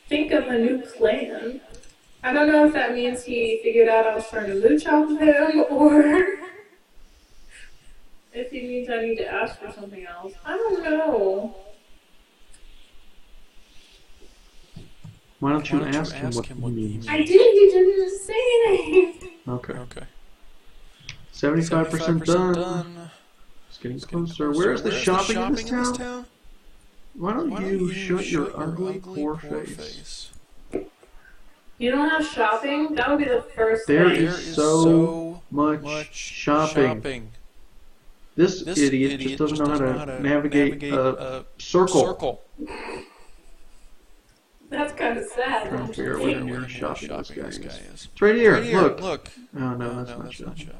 think of a new plan. I don't know if that means he figured out I was trying to mooch off of him or if he means I need to ask for something else. I don't know. Why don't you ask him what he means? I did, he didn't say anything. Okay. 75% done. It's getting closer. Where's the shopping in this town? Why don't you shut your ugly poor face? You don't have shopping? That would be the first thing. There is so much shopping. This idiot just doesn't know how to navigate a circle. That's kind of sad. Trying to figure out where near shopping this guy is. It's right here. Look. Oh no, that's not shopping.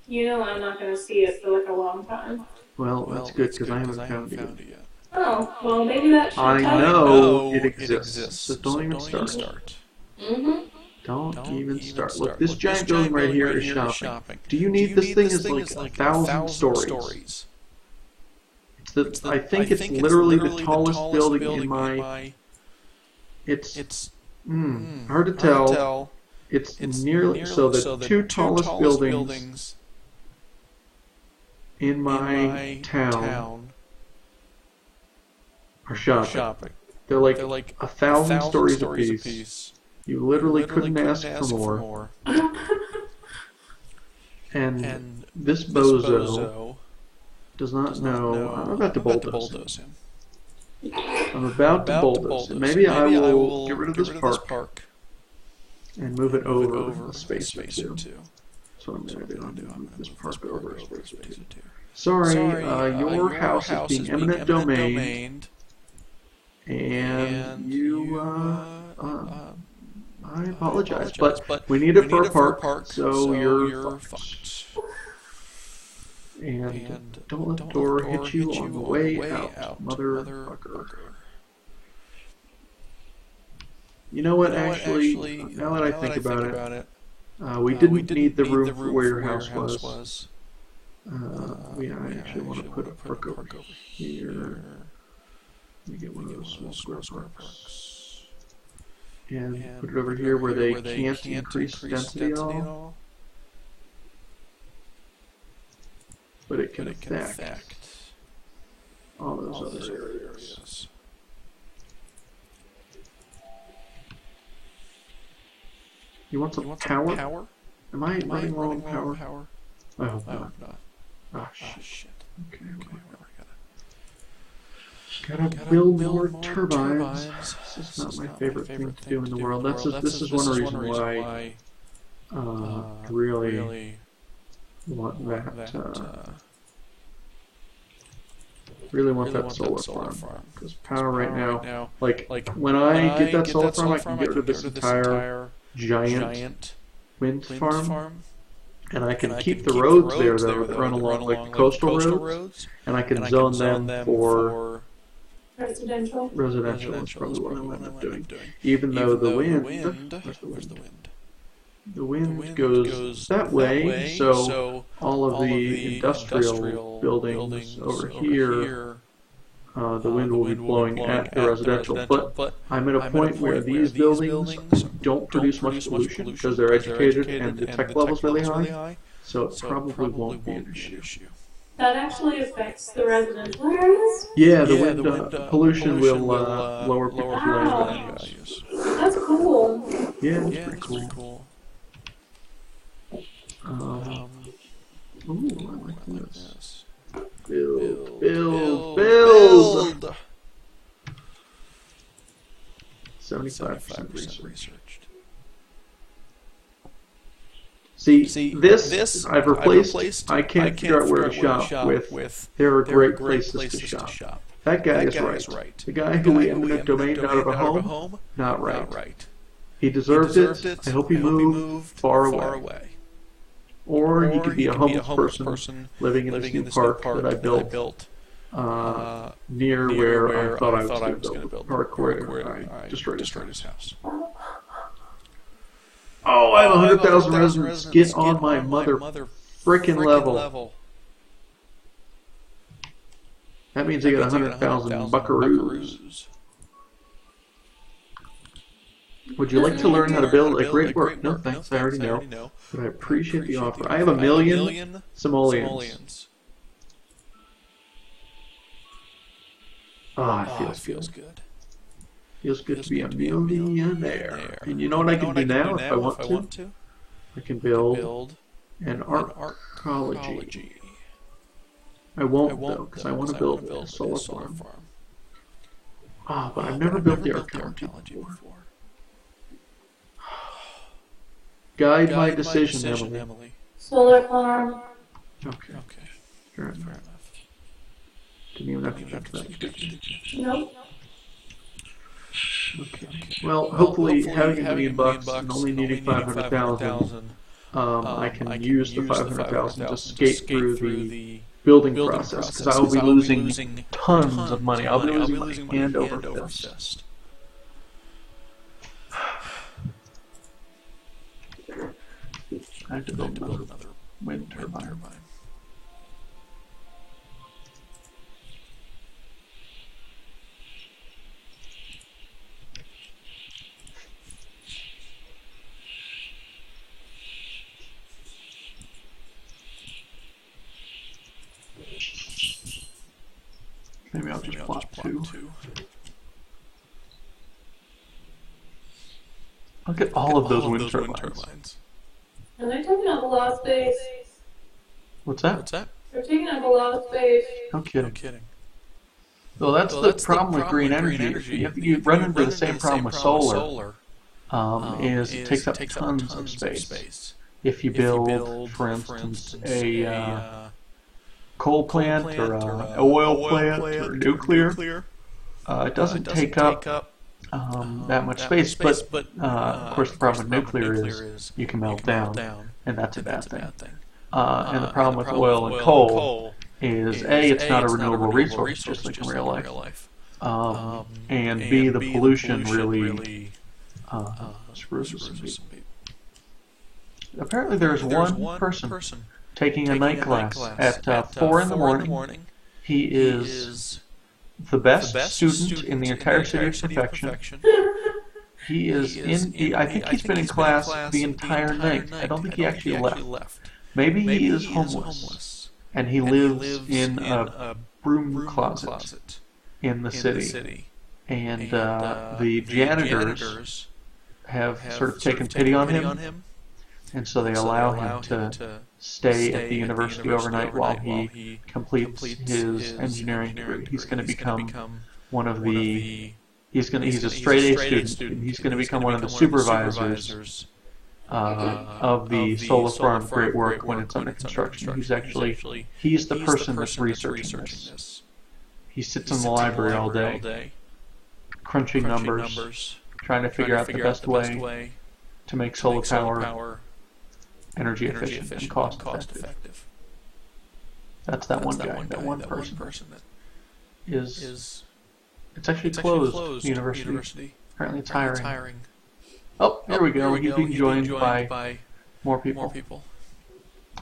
You know I'm not going to see it for like a long time. Well, that's good because I haven't found it yet. Oh, well maybe that should I know it exists, so don't even start. Don't even start. Look, this giant building right here is shopping. Do you need this thing? Is like 1,000 stories. I think it's literally the tallest building in my... It's hard to tell. It's nearly... So the two tallest buildings in my town are shopping. They're like 1,000 stories apiece. You literally couldn't ask for more. And this bozo does not know. I'm about to bulldoze him. I'm about to bulldoze him. Maybe I will get rid of this park and move it over a space or two. That's what I'm going to do. I'm going to move this park over a space or two. Sorry, your house is being eminent domain, and you, I apologize, but we need it for a park, so you're fucked. And don't let the door hit you on the way out, motherfucker. You know what, actually, now that I think about it, we didn't need the room for where your house was. I actually want to put a park over here. Let me get one of those small square parks. And put it over here where they can't increase density at all. But it can affect all those other areas. You want some power? Am I running low on power? I hope not. Ah, shit. Okay. Gotta build more turbines. This is not my favorite thing to do in the world. This is one reason why I really want that solar farm. Because power right now, like when I get that solar farm, I can get rid of this entire giant wind farm. And I can keep the roads there that run along like the coastal roads, and I can zone them for residential. That's probably what I'll end up doing. Even though the wind, where's the wind? The wind goes that way, so all of the industrial buildings over here, the wind will be blowing at the residential. But I'm at a point where these buildings don't produce much pollution because they're educated and the tech level's really high, so it probably won't be an issue. That actually affects the residential areas? Yeah, the wind pollution will lower people's land values. That's cool. Yeah, it's pretty cool. Ooh, I like this. Build! 75% researched. See, this I've replaced. I can't figure out where to shop with. There are great places to shop. That guy is right. The guy who we eminent domained out of a home, not right. He deserved it. I hope he moved far away. Or he could be a homeless person living in this new park that I built near where I thought I was going to build the park where I destroyed his house. Oh, I have 100,000 residents. Get on my mother frickin' level. That means I got 100,000 buckaroos. Would you like to learn how to build a great work? No, thanks. I already know. But I appreciate the offer. I have 1,000,000 simoleons. Ah, it feels good. Feels good to be a millionaire. And you know what I can do now if I want to? I can build an arcology. I won't though, because I want to build a solar farm. Ah, but I've never built the arcology before. Guide my decision, Emily. Solar farm. Okay. Fair enough. Didn't even have to think that. Nope. Okay. Well, hopefully having $1,000,000 and only needing 500,000, I can use the 500,000 to skate through the building process, because I will be losing tons of money. I'll be losing money hand over fist. I have to build another wind turbine. Maybe I'll just plot two. Look at all of those wind turbines. And they're taking up a lot of space. What's that? They're taking up a lot of space. No kidding. Well, that's the problem with green energy. You run into the same problem with solar. Is it takes up tons of space. If you build, for instance, a coal plant or an oil plant or nuclear, it doesn't take up that much space. But of course, the problem with nuclear is you can melt down, and that's a bad thing. And the problem with oil and coal is A, it's not a renewable resource, just like in real life, and B, the pollution really screws with some people. Apparently there is one person taking a night class at 4 in the morning. He is the best student in the entire city of perfection. He is I think he's been in class the entire night. I don't think he actually left. Maybe he is homeless, and he lives in a broom closet in the city. And the janitors have sort of taken pity on him, and so they allow him to stay at the university overnight while he completes his engineering degree. He's going to become one of the he's a straight A student, and he's going to become one of the supervisors of the solar farm Great Work when it's under construction. He's the person that's researching this. He sits in the library all day, crunching numbers, trying to figure out the best way to make solar power energy efficient and cost effective. That's that one guy, that one person that is. It's actually closed, the university. Apparently it's hiring. Oh, here we go. He's being joined by more people.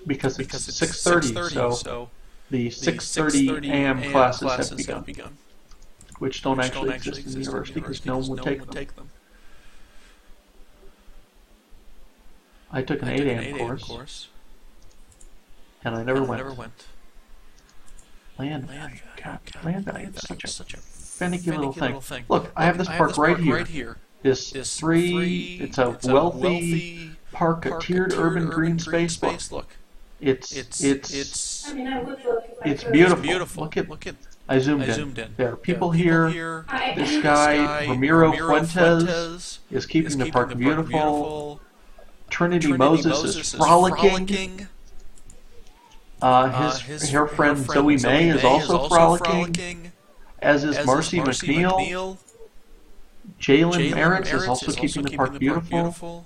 Because it's 6:30, so the 6:30 a.m. classes have begun, which don't actually exist in the university because no one would take them. I took an 8 a.m. course, and I never went. Land value. God, land value is such a finicky little thing. Look, I have this park right here. It's a wealthy park, a tiered urban green space. Look, it's beautiful. Look at. I zoomed in. There are people here. This guy, Ramiro Fuentes, is keeping the park beautiful. Trinity Moses is frolicking. Her friend Zoe May is also frolicking, as is Marcy McNeil. Jalen Merritt is also keeping the park beautiful.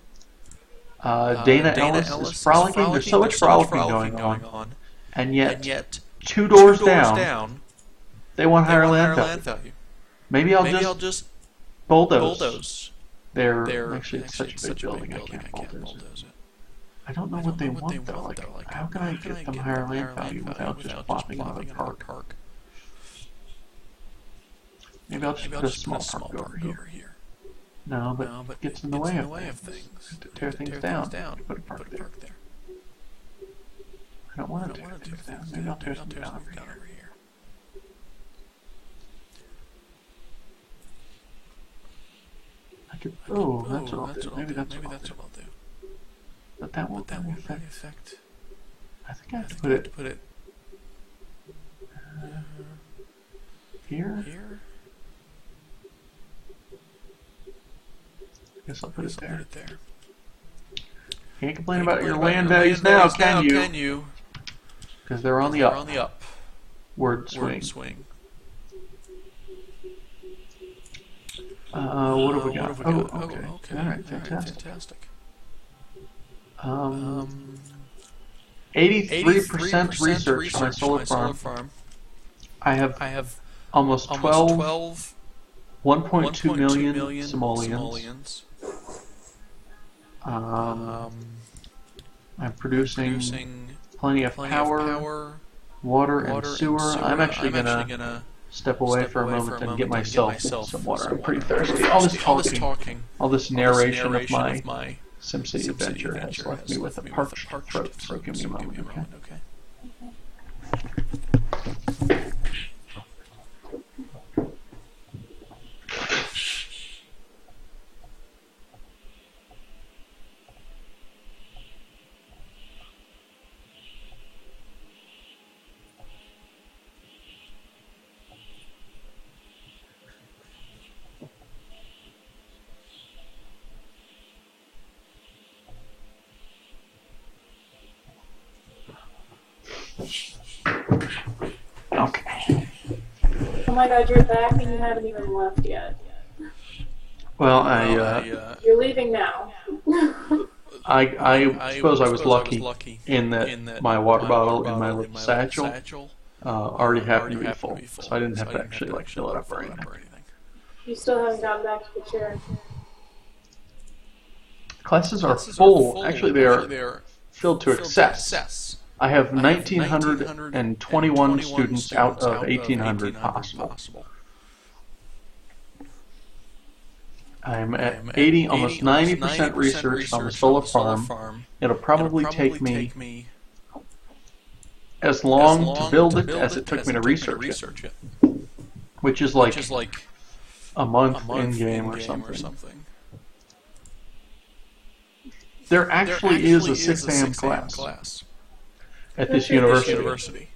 Dana Ellis is frolicking. There's so much frolicking going on. And yet, 2 doors down, they want higher land value. Maybe I'll just bulldoze. Actually, it's such a big building, I can't bulldoze it. I don't know what they want, though. Like, how can I get them higher land value without just plopping another park? Maybe I'll just put a small park over here. No, but it gets in the way of things. To tear things down. Put a park there. I don't want to tear things down. Maybe I'll tear something down over here. I could. Oh, that's what I'll do. Maybe that's what I'll do. But that won't really affect. I think I have to put it here. Guess I'll put it there. Can't complain about your land values now, can you? Because they're on the up. Word swing. What have we got? Oh, okay. Alright, fantastic. 83% research on my solar farm. I have almost 1.2 million simoleons. I'm producing plenty of power, water, and sewer. I'm actually gonna step away for a moment and get myself some water. I'm pretty thirsty. All this talking, all this narration of my SimCity adventure has left me with a parched throat, so give me a moment, okay? Okay. Oh my god, you're back and you haven't even left yet. Well, You're leaving now. I suppose I was lucky in that my water bottle in my little satchel already happened to be full, so I didn't have to actually fill it up or anything. You still haven't gotten back to the chair. Classes are full. Actually, they are filled to excess. I have 1,921 students out of 1,800 possible. I'm at 80, almost 90% research on the solar farm. It'll probably take me as long to build it as it took me to research it, which is like a month in game or something. There actually is a 6 a.m. class at this university.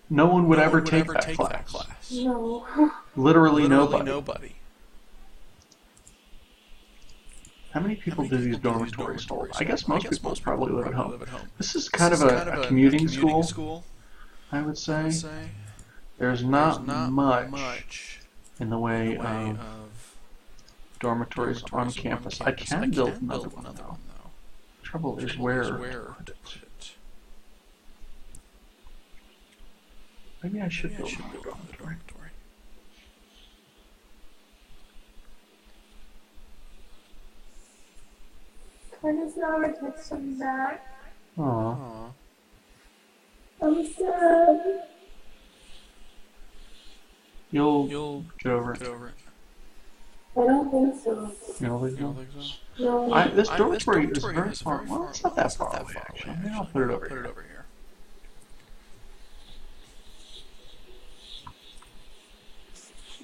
No one would ever take that class. No. Literally nobody. How many people do these dormitories hold? I guess most people probably live at home. This is kind of a commuting school, I would say. There's not much in the way of dormitories on campus. I can build another one, though. Trouble is where to put it. Maybe I should build another dormitory. Curtis never texted back. Aww. I'm sad. You'll get over it. I don't think so. You don't think so? No. This dormitory is very far. Well, it's not that far away, actually. Maybe I'll put it over here.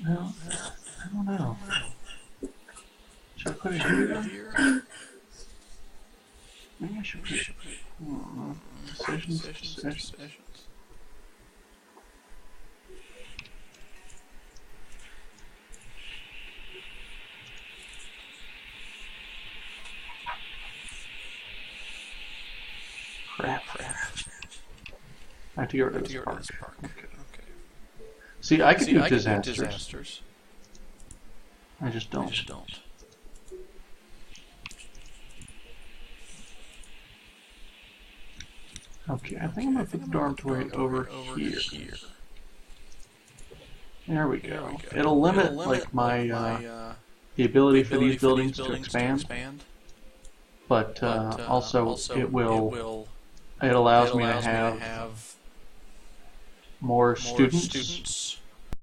No, I don't know. Should I put it here? Maybe I should put it. Decisions. Crap. I have to get rid of this park. Okay. See, I could do disasters. I just don't. Okay, I think I'm going to put the dormitory over here. There we go. It'll limit like my the ability for these buildings to expand, but also it allows me to have more students